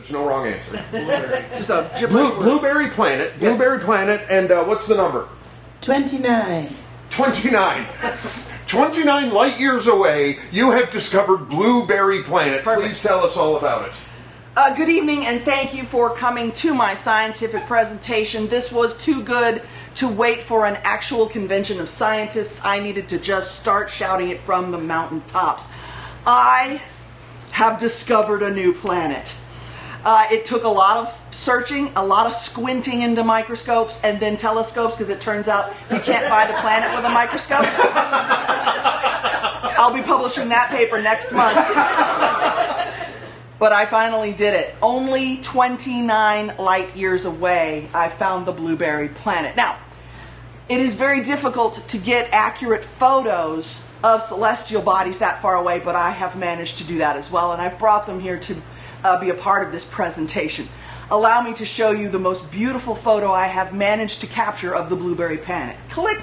There's no wrong answer. Just a gibberish word. Blueberry Planet. Yes. Blueberry Planet. And what's the number? 29. 29. 29 light years away, you have discovered Blueberry Planet. Perfect. Please tell us all about it. Good evening, and thank you for coming to my scientific presentation. This was too good to wait for an actual convention of scientists. I needed to just start shouting it from the mountaintops. I have discovered a new planet. It took a lot of searching, a lot of squinting into microscopes and then telescopes, because it turns out you can't buy the planet with a microscope. I'll be publishing that paper next month. But I finally did it. Only 29 light years away, I found the Blueberry Planet. Now, it is very difficult to get accurate photos of celestial bodies that far away, but I have managed to do that as well, and I've brought them here to be a part of this presentation. Allow me to show you the most beautiful photo I have managed to capture of the Blueberry Planet. Click!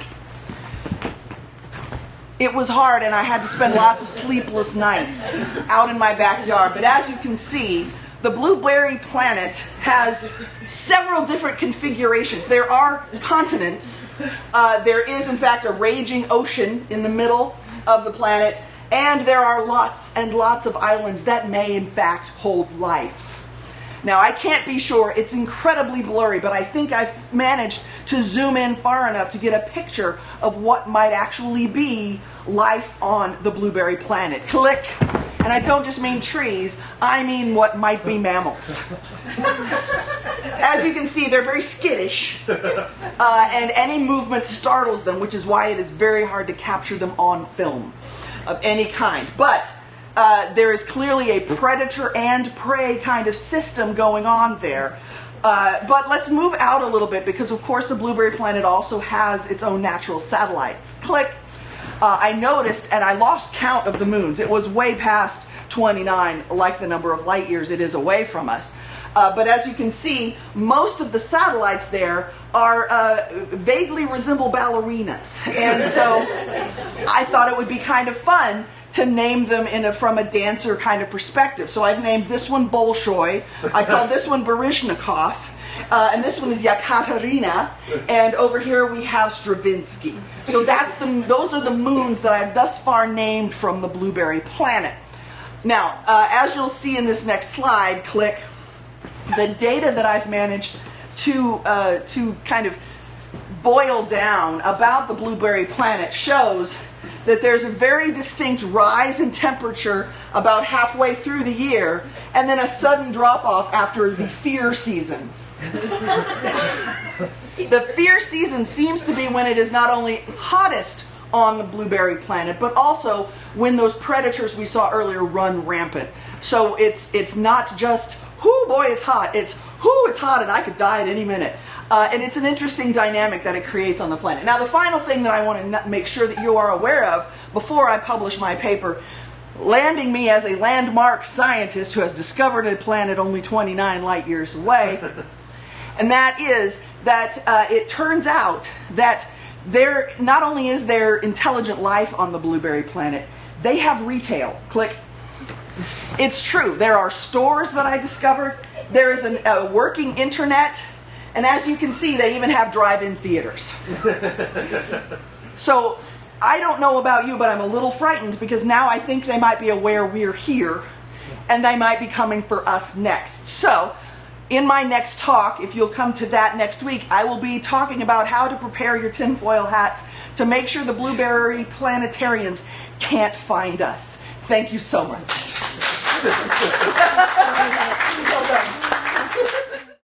It was hard, and I had to spend lots of sleepless nights out in my backyard, but as you can see, the Blueberry Planet has several different configurations. There are continents. There is, in fact, a raging ocean in the middle of the planet, and there are lots and lots of islands that may, in fact, hold life. Now, I can't be sure. It's incredibly blurry, but I think I've managed to zoom in far enough to get a picture of what might actually be life on the Blueberry Planet. Click! And I don't just mean trees, I mean what might be mammals. As you can see, they're very skittish, and any movement startles them, which is why it is very hard to capture them on film of any kind. But there is clearly a predator and prey kind of system going on there. But let's move out a little bit, because of course the Blueberry Planet also has its own natural satellites. Click! I noticed, and I lost count of the moons. It was way past 29, like the number of light years it is away from us. But as you can see, most of the satellites there are vaguely resemble ballerinas. And so I thought it would be kind of fun to name them from a dancer kind of perspective. So I've named this one Bolshoi, I called this one Baryshnikov, and this one is Yekaterina, and over here we have Stravinsky. So those are the moons that I've thus far named from the Blueberry Planet. Now, as you'll see in this next slide, click, the data that I've managed to kind of boil down about the Blueberry Planet shows that there's a very distinct rise in temperature about halfway through the year, and then a sudden drop-off after the fear season. The fear season seems to be when it is not only hottest on the Blueberry Planet, but also when those predators we saw earlier run rampant. So it's not just, whoo boy, it's hot. It's, whoo, it's hot and I could die at any minute. And it's an interesting dynamic that it creates on the planet. Now, the final thing that I want to make sure that you are aware of before I publish my paper, landing me as a landmark scientist who has discovered a planet only 29 light years away, and that is that it turns out that there not only is there intelligent life on the Blueberry Planet, they have retail. Click. It's true. There are stores that I discovered. There is a working internet. And as you can see, they even have drive-in theaters. So I don't know about you, but I'm a little frightened, because now I think they might be aware we're here, and they might be coming for us next. So in my next talk, if you'll come to that next week, I will be talking about how to prepare your tinfoil hats to make sure the Blueberry Planetarians can't find us. Thank you so much.